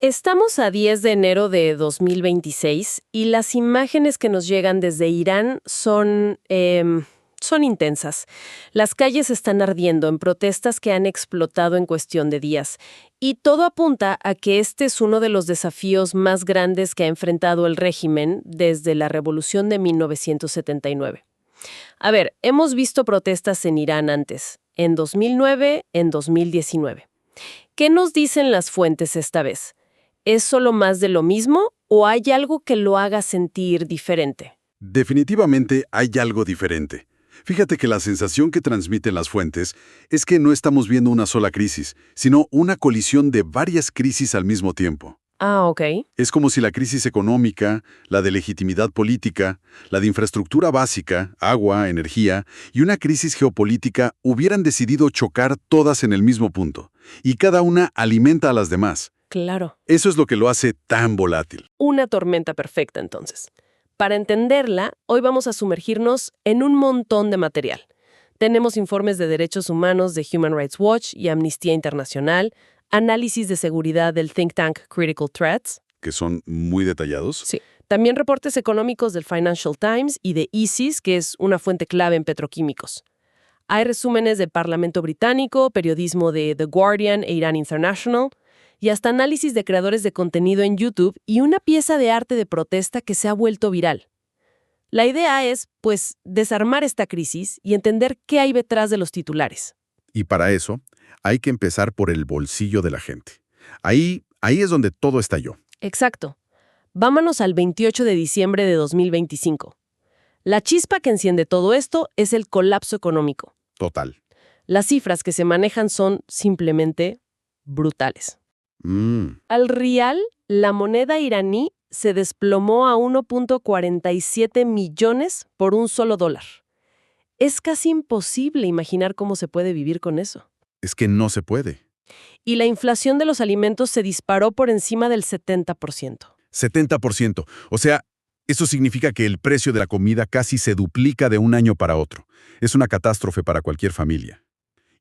Estamos a 10 de enero de 2026 y las imágenes que nos llegan desde Irán son intensas. Las calles están ardiendo en protestas que han explotado en cuestión de días. Y todo apunta a que este es uno de los desafíos más grandes que ha enfrentado el régimen desde la revolución de 1979. A ver, hemos visto protestas en Irán antes, en 2009, en 2019. ¿Qué nos dicen las fuentes esta vez? ¿Es solo más de lo mismo o hay algo que lo haga sentir diferente? Definitivamente hay algo diferente. Fíjate que la sensación que transmiten las fuentes es que no estamos viendo una sola crisis, sino una colisión de varias crisis al mismo tiempo. Ah, ok. Es como si la crisis económica, la de legitimidad política, la de infraestructura básica, agua, energía, y una crisis geopolítica hubieran decidido chocar todas en el mismo punto, y cada una alimenta a las demás. Claro. Eso es lo que lo hace tan volátil. Una tormenta perfecta, entonces. Para entenderla, hoy vamos a sumergirnos en un montón de material. Tenemos informes de derechos humanos de Human Rights Watch y Amnistía Internacional, análisis de seguridad del think tank Critical Threats. Que son muy detallados. Sí. También reportes económicos del Financial Times y de ISIS, que es una fuente clave en petroquímicos. Hay resúmenes del Parlamento Británico, periodismo de The Guardian e Iran International, y hasta análisis de creadores de contenido en YouTube y una pieza de arte de protesta que se ha vuelto viral. La idea es, pues, desarmar esta crisis y entender qué hay detrás de los titulares. Y para eso, hay que empezar por el bolsillo de la gente. Ahí es donde todo estalló. Exacto. Vámonos al 28 de diciembre de 2025. La chispa que enciende todo esto es el colapso económico. Total. Las cifras que se manejan son simplemente brutales. Al rial, la moneda iraní se desplomó a 1.47 millones por un solo dólar. Es casi imposible imaginar cómo se puede vivir con eso. Es que no se puede. Y la inflación de los alimentos se disparó por encima del 70%. 70%. O sea, eso significa que el precio de la comida casi se duplica de un año para otro. Es una catástrofe para cualquier familia.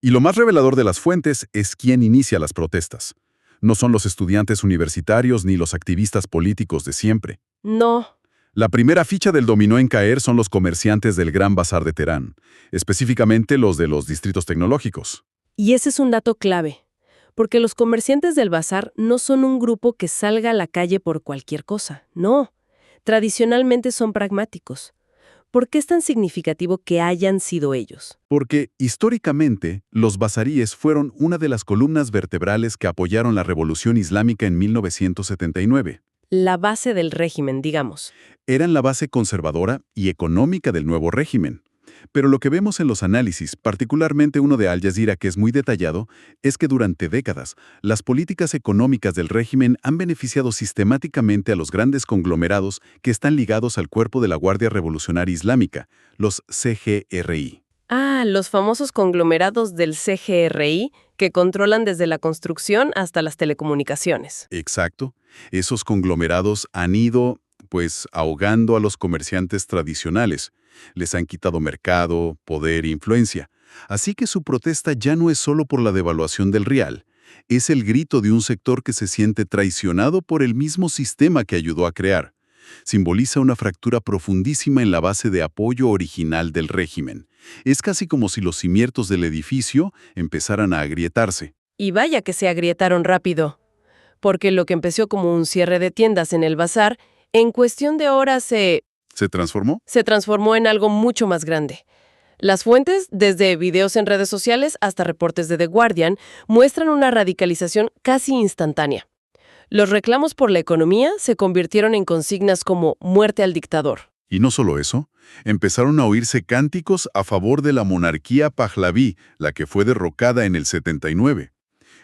Y lo más revelador de las fuentes es quién inicia las protestas. No son los estudiantes universitarios ni los activistas políticos de siempre. No. La primera ficha del dominó en caer son los comerciantes del Gran Bazar de Teherán, específicamente los de los distritos tecnológicos. Y ese es un dato clave, porque los comerciantes del bazar no son un grupo que salga a la calle por cualquier cosa, no. Tradicionalmente son pragmáticos. ¿Por qué es tan significativo que hayan sido ellos? Porque, históricamente, los bazaríes fueron una de las columnas vertebrales que apoyaron la Revolución Islámica en 1979. La base del régimen, digamos. Eran la base conservadora y económica del nuevo régimen. Pero lo que vemos en los análisis, particularmente uno de Al Jazeera que es muy detallado, es que durante décadas, las políticas económicas del régimen han beneficiado sistemáticamente a los grandes conglomerados que están ligados al cuerpo de la Guardia Revolucionaria Islámica, los CGRI. Ah, los famosos conglomerados del CGRI que controlan desde la construcción hasta las telecomunicaciones. Exacto. Esos conglomerados han ido, ahogando a los comerciantes tradicionales. Les han quitado mercado, poder e influencia. Así que su protesta ya no es solo por la devaluación del rial. Es el grito de un sector que se siente traicionado por el mismo sistema que ayudó a crear. Simboliza una fractura profundísima en la base de apoyo original del régimen. Es casi como si los cimientos del edificio empezaran a agrietarse. Y vaya que se agrietaron rápido, porque lo que empezó como un cierre de tiendas en el bazar, en cuestión de horas ¿Se transformó? se transformó en algo mucho más grande. Las fuentes, desde videos en redes sociales hasta reportes de The Guardian, muestran una radicalización casi instantánea. Los reclamos por la economía se convirtieron en consignas como «muerte al dictador». Y no solo eso, empezaron a oírse cánticos a favor de la monarquía Pahlaví, la que fue derrocada en el 79.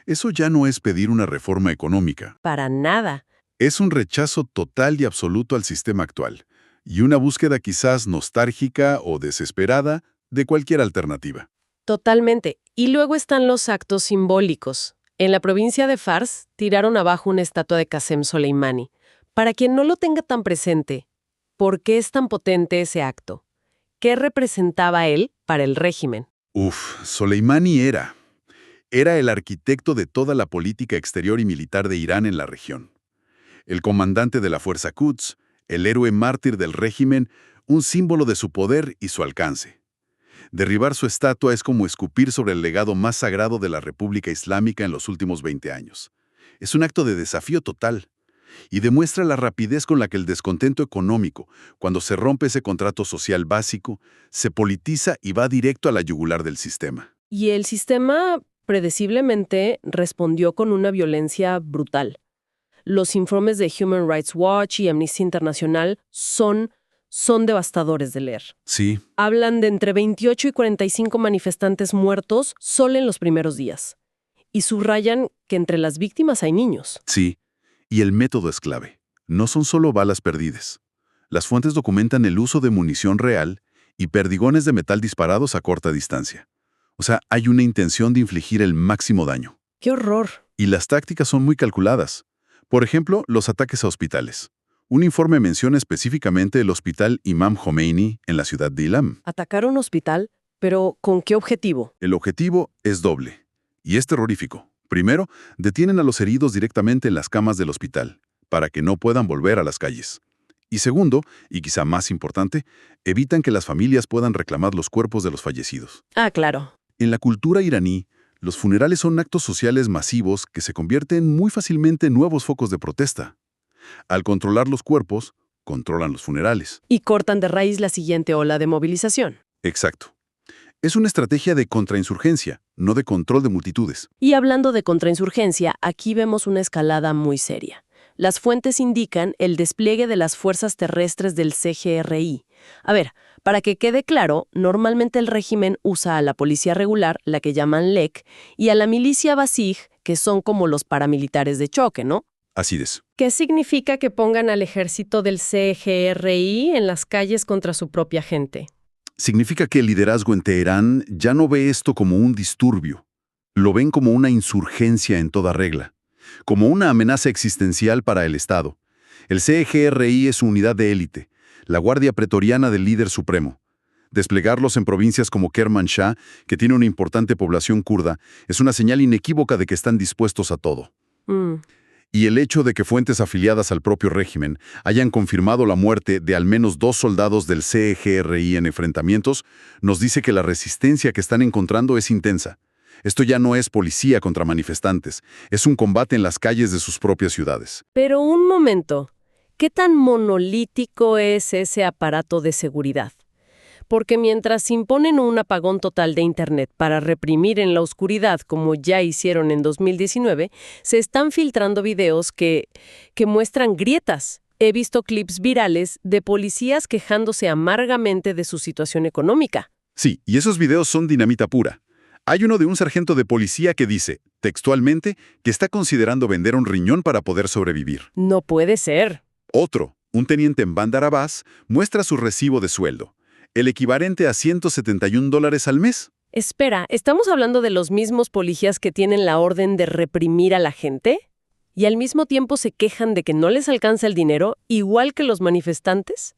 Eso ya no es pedir una reforma económica. Para nada. Es un rechazo total y absoluto al sistema actual, y una búsqueda quizás nostálgica o desesperada de cualquier alternativa. Totalmente. Y luego están los actos simbólicos. En la provincia de Fars tiraron abajo una estatua de Qasem Soleimani. Para quien no lo tenga tan presente, ¿por qué es tan potente ese acto? ¿Qué representaba él para el régimen? Soleimani era. Era el arquitecto de toda la política exterior y militar de Irán en la región. El comandante de la Fuerza Quds, el héroe mártir del régimen, un símbolo de su poder y su alcance. Derribar su estatua es como escupir sobre el legado más sagrado de la República Islámica en los últimos 20 años. Es un acto de desafío total y demuestra la rapidez con la que el descontento económico, cuando se rompe ese contrato social básico, se politiza y va directo a la yugular del sistema. Y el sistema, predeciblemente, respondió con una violencia brutal. Los informes de Human Rights Watch y Amnistía Internacional son devastadores de leer. Sí, Hablan de entre 28 y 45 manifestantes muertos solo en los primeros días. Y subrayan que entre las víctimas hay niños. sí. Y el método es clave. No son solo balas perdidas. Las fuentes documentan el uso de munición real y perdigones de metal disparados a corta distancia. O sea, hay una intención de infligir el máximo daño. ¡Qué horror! Y las tácticas son muy calculadas. Por ejemplo, los ataques a hospitales. Un informe menciona específicamente el hospital Imam Khomeini en la ciudad de Ilam. Atacar un hospital, pero ¿con qué objetivo? El objetivo es doble, y es terrorífico. Primero, detienen a los heridos directamente en las camas del hospital, para que no puedan volver a las calles. Y segundo, y quizá más importante, evitan que las familias puedan reclamar los cuerpos de los fallecidos. Ah, claro. En la cultura iraní, los funerales son actos sociales masivos que se convierten muy fácilmente en nuevos focos de protesta. Al controlar los cuerpos, controlan los funerales. Y cortan de raíz la siguiente ola de movilización. Exacto. Es una estrategia de contrainsurgencia, no de control de multitudes. Y hablando de contrainsurgencia, aquí vemos una escalada muy seria. Las fuentes indican el despliegue de las fuerzas terrestres del CGRI. A ver, para que quede claro, normalmente el régimen usa a la policía regular, la que llaman LEC, y a la milicia Basij, que son como los paramilitares de choque, ¿no? Así es. ¿Qué significa que pongan al ejército del CGRI en las calles contra su propia gente? Significa que el liderazgo en Teherán ya no ve esto como un disturbio. Lo ven como una insurgencia en toda regla, como una amenaza existencial para el Estado. El CGRI es su unidad de élite, la guardia pretoriana del líder supremo. Desplegarlos en provincias como Kermanshah, que tiene una importante población kurda, es una señal inequívoca de que están dispuestos a todo. Y el hecho de que fuentes afiliadas al propio régimen hayan confirmado la muerte de al menos 2 soldados del CGRI en enfrentamientos nos dice que la resistencia que están encontrando es intensa. Esto ya no es policía contra manifestantes, es un combate en las calles de sus propias ciudades. Pero un momento, ¿qué tan monolítico es ese aparato de seguridad? Porque mientras imponen un apagón total de Internet para reprimir en la oscuridad, como ya hicieron en 2019, se están filtrando videos que muestran grietas. He visto clips virales de policías quejándose amargamente de su situación económica. Sí, y esos videos son dinamita pura. Hay uno de un sargento de policía que dice, textualmente, que está considerando vender un riñón para poder sobrevivir. No puede ser. Otro, un teniente en Bandar Abbas, muestra su recibo de sueldo, el equivalente a $171 al mes. Espera, ¿estamos hablando de los mismos policías que tienen la orden de reprimir a la gente? ¿Y al mismo tiempo se quejan de que no les alcanza el dinero, igual que los manifestantes?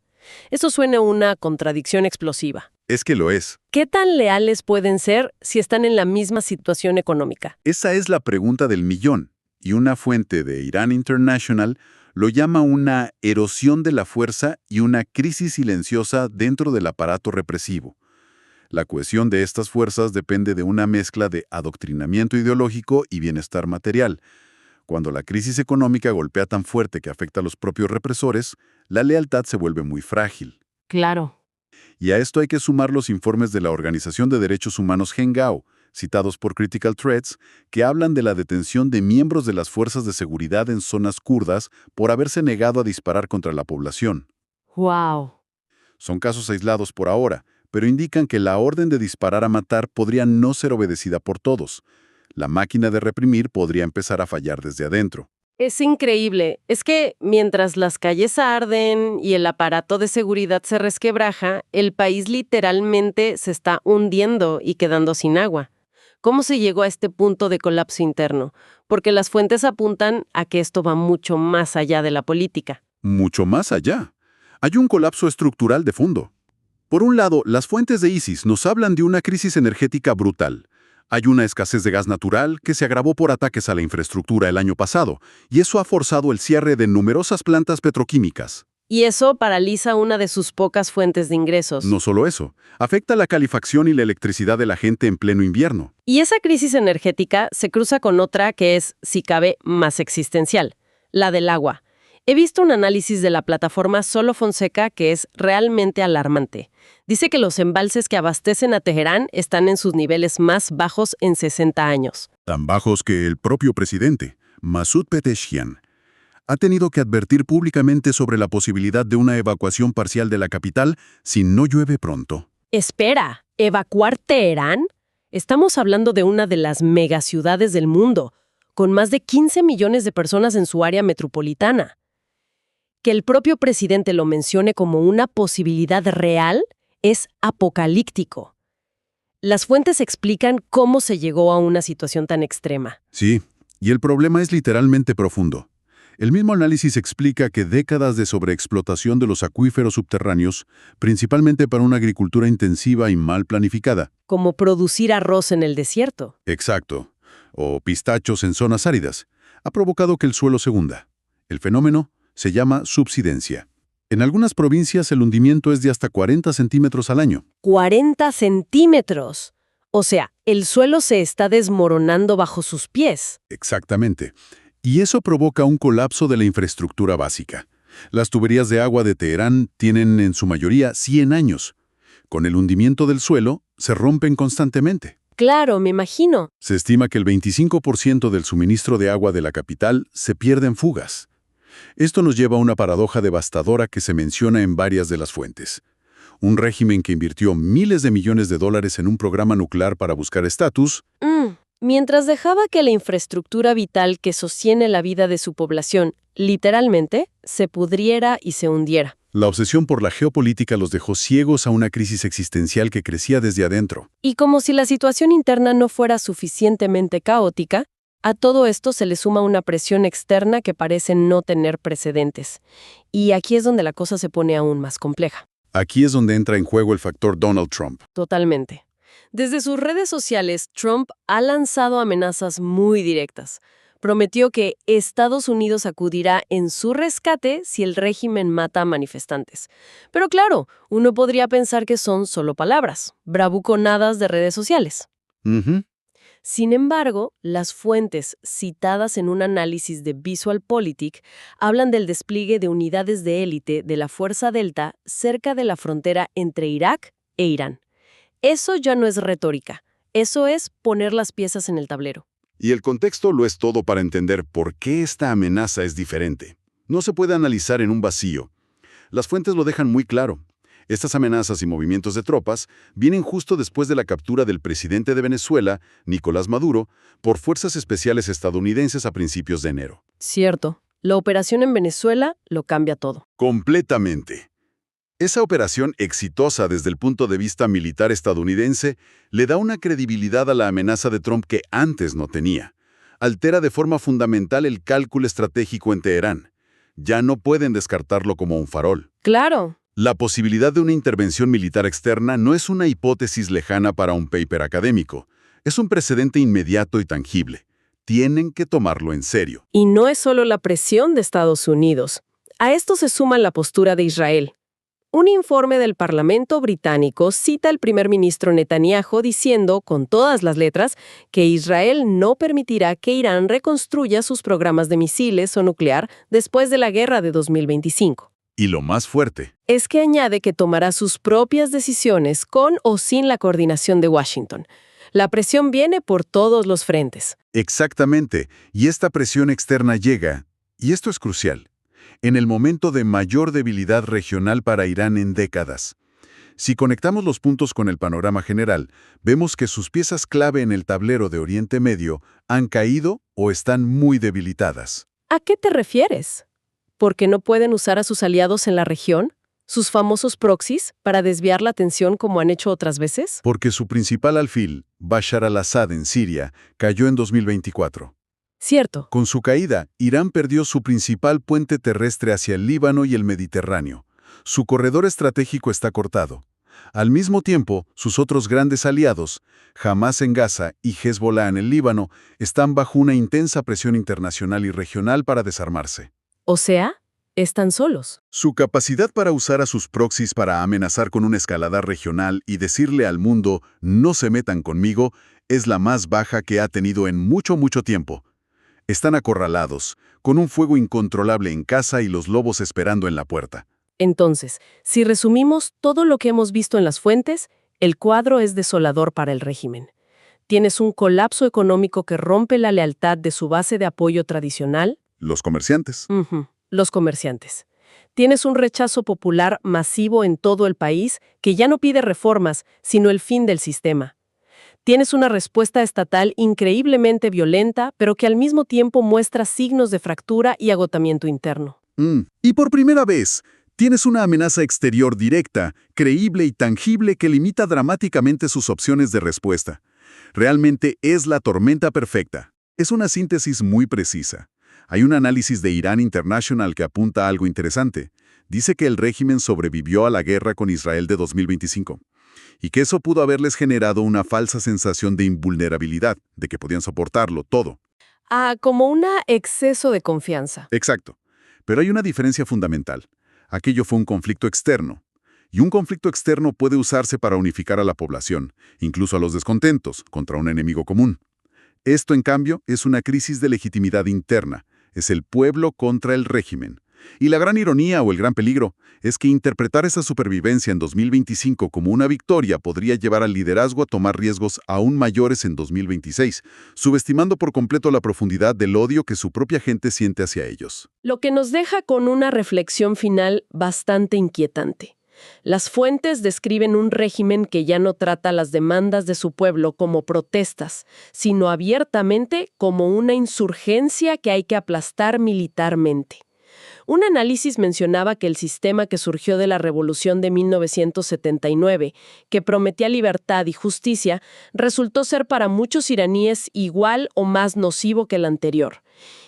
Eso suena a una contradicción explosiva. Es que lo es. ¿Qué tan leales pueden ser si están en la misma situación económica? Esa es la pregunta del millón, y una fuente de Iran International lo llama una erosión de la fuerza y una crisis silenciosa dentro del aparato represivo. La cohesión de estas fuerzas depende de una mezcla de adoctrinamiento ideológico y bienestar material. Cuando la crisis económica golpea tan fuerte que afecta a los propios represores, la lealtad se vuelve muy frágil. Claro. Y a esto hay que sumar los informes de la Organización de Derechos Humanos Hengao, citados por Critical Threats, que hablan de la detención de miembros de las fuerzas de seguridad en zonas kurdas por haberse negado a disparar contra la población. ¡Wow! Son casos aislados por ahora, pero indican que la orden de disparar a matar podría no ser obedecida por todos. La máquina de reprimir podría empezar a fallar desde adentro. Es increíble. Es que mientras las calles arden y el aparato de seguridad se resquebraja, el país literalmente se está hundiendo y quedando sin agua. ¿Cómo se llegó a este punto de colapso interno? Porque las fuentes apuntan a que esto va mucho más allá de la política. Mucho más allá. Hay un colapso estructural de fondo. Por un lado, las fuentes de ISIS nos hablan de una crisis energética brutal. Hay una escasez de gas natural que se agravó por ataques a la infraestructura el año pasado, y eso ha forzado el cierre de numerosas plantas petroquímicas. Y eso paraliza una de sus pocas fuentes de ingresos. No solo eso, afecta la calefacción y la electricidad de la gente en pleno invierno. Y esa crisis energética se cruza con otra que es, si cabe, más existencial, la del agua. He visto un análisis de la plataforma Solo Fonseca que es realmente alarmante. Dice que los embalses que abastecen a Teherán están en sus niveles más bajos en 60 años. Tan bajos que el propio presidente, Masoud Pezeshkian, ha tenido que advertir públicamente sobre la posibilidad de una evacuación parcial de la capital si no llueve pronto. Espera, ¿evacuar Teherán? Estamos hablando de una de las megaciudades del mundo, con más de 15 millones de personas en su área metropolitana. Que el propio presidente lo mencione como una posibilidad real es apocalíptico. Las fuentes explican cómo se llegó a una situación tan extrema. Sí, y el problema es literalmente profundo. El mismo análisis explica que décadas de sobreexplotación de los acuíferos subterráneos, principalmente para una agricultura intensiva y mal planificada. Como producir arroz en el desierto. Exacto. O pistachos en zonas áridas, ha provocado que el suelo se hunda. El fenómeno se llama subsidencia. En algunas provincias el hundimiento es de hasta 40 centímetros al año. ¡40 centímetros! O sea, el suelo se está desmoronando bajo sus pies. Exactamente. Y eso provoca un colapso de la infraestructura básica. Las tuberías de agua de Teherán tienen en su mayoría 100 años. Con el hundimiento del suelo, se rompen constantemente. Claro, me imagino. Se estima que el 25% del suministro de agua de la capital se pierde en fugas. Esto nos lleva a una paradoja devastadora que se menciona en varias de las fuentes. Un régimen que invirtió miles de millones de dólares en un programa nuclear para buscar estatus, Mientras dejaba que la infraestructura vital que sostiene la vida de su población, literalmente, se pudriera y se hundiera. la obsesión por la geopolítica los dejó ciegos a una crisis existencial que crecía desde adentro. Y como si la situación interna no fuera suficientemente caótica, a todo esto se le suma una presión externa que parece no tener precedentes. Y aquí es donde la cosa se pone aún más compleja. Aquí es donde entra en juego el factor Donald Trump. Totalmente. Desde sus redes sociales, Trump ha lanzado amenazas muy directas. Prometió que Estados Unidos acudirá en su rescate si el régimen mata a manifestantes. Pero claro, uno podría pensar que son solo palabras, bravuconadas de redes sociales. Ujú. Sin embargo, las fuentes citadas en un análisis de VisualPolitik hablan del despliegue de unidades de élite de la Fuerza Delta cerca de la frontera entre Irak e Irán. Eso ya no es retórica, eso es poner las piezas en el tablero. Y el contexto lo es todo para entender por qué esta amenaza es diferente. No se puede analizar en un vacío. Las fuentes lo dejan muy claro. Estas amenazas y movimientos de tropas vienen justo después de la captura del presidente de Venezuela, Nicolás Maduro, por fuerzas especiales estadounidenses a principios de enero. Cierto, la operación en Venezuela lo cambia todo. Completamente. Esa operación exitosa desde el punto de vista militar estadounidense le da una credibilidad a la amenaza de Trump que antes no tenía. Altera de forma fundamental el cálculo estratégico en Teherán. Ya no pueden descartarlo como un farol. Claro. La posibilidad de una intervención militar externa no es una hipótesis lejana para un paper académico. Es un precedente inmediato y tangible. Tienen que tomarlo en serio. Y no es solo la presión de Estados Unidos. A esto se suma la postura de Israel. Un informe del Parlamento británico cita al primer ministro Netanyahu diciendo, con todas las letras, que Israel no permitirá que Irán reconstruya sus programas de misiles o nuclear después de la guerra de 2025. Y lo más fuerte, Es que añade que tomará sus propias decisiones con o sin la coordinación de Washington. La presión viene por todos los frentes. exactamente, y esta presión externa llega, y esto es crucial, en el momento de mayor debilidad regional para Irán en décadas. Si conectamos los puntos con el panorama general, vemos que sus piezas clave en el tablero de Oriente Medio han caído o están muy debilitadas. ¿A qué te refieres? ¿Por qué no pueden usar a sus aliados en la región, sus famosos proxies, para desviar la atención como han hecho otras veces? Porque su principal alfil, Bashar al-Assad en Siria, cayó en 2024. Cierto. Con su caída, Irán perdió su principal puente terrestre hacia el Líbano y el Mediterráneo. Su corredor estratégico está cortado. Al mismo tiempo, sus otros grandes aliados, Hamás en Gaza y Hezbollah en el Líbano, están bajo una intensa presión internacional y regional para desarmarse. O sea, están solos. Su capacidad para usar a sus proxies para amenazar con una escalada regional y decirle al mundo «no se metan conmigo» es la más baja que ha tenido en mucho tiempo. Están acorralados, con un fuego incontrolable en casa y los lobos esperando en la puerta. Entonces, si resumimos todo lo que hemos visto en las fuentes, el cuadro es desolador para el régimen. Tienes un colapso económico que rompe la lealtad de su base de apoyo tradicional. Los comerciantes. Los comerciantes. Tienes un rechazo popular masivo en todo el país que ya no pide reformas, sino el fin del sistema. Tienes una respuesta estatal increíblemente violenta, pero que al mismo tiempo muestra signos de fractura y agotamiento interno. Y por primera vez, tienes una amenaza exterior directa, creíble y tangible que limita dramáticamente sus opciones de respuesta. Realmente es la tormenta perfecta. Es una síntesis muy precisa. Hay un análisis de Iran International que apunta a algo interesante. Dice que el régimen sobrevivió a la guerra con Israel de 2025 y que eso pudo haberles generado una falsa sensación de invulnerabilidad, de que podían soportarlo todo. Como un exceso de confianza. Exacto. Pero hay una diferencia fundamental. Aquello fue un conflicto externo. Y un conflicto externo puede usarse para unificar a la población, incluso a los descontentos, contra un enemigo común. Esto, en cambio, es una crisis de legitimidad interna. Es el pueblo contra el régimen. Y la gran ironía o el gran peligro es que interpretar esa supervivencia en 2025 como una victoria podría llevar al liderazgo a tomar riesgos aún mayores en 2026, subestimando por completo la profundidad del odio que su propia gente siente hacia ellos. Lo que nos deja con una reflexión final bastante inquietante. Las fuentes describen un régimen que ya no trata las demandas de su pueblo como protestas, sino abiertamente como una insurgencia que hay que aplastar militarmente. Un análisis mencionaba que el sistema que surgió de la Revolución de 1979, que prometía libertad y justicia, resultó ser para muchos iraníes igual o más nocivo que el anterior.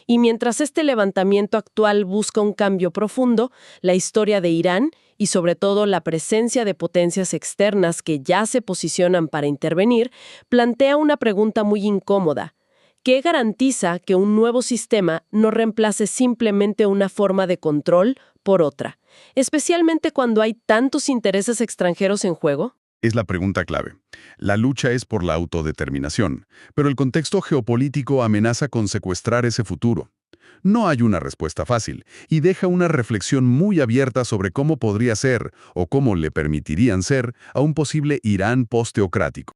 Y mientras este levantamiento actual busca un cambio profundo, la historia de Irán, y sobre todo la presencia de potencias externas que ya se posicionan para intervenir, plantea una pregunta muy incómoda. ¿Qué garantiza que un nuevo sistema no reemplace simplemente una forma de control por otra, especialmente cuando hay tantos intereses extranjeros en juego? Es la pregunta clave. La lucha es por la autodeterminación, pero el contexto geopolítico amenaza con secuestrar ese futuro. No hay una respuesta fácil, y deja una reflexión muy abierta sobre cómo podría ser, o cómo le permitirían ser, a un posible Irán post-teocrático.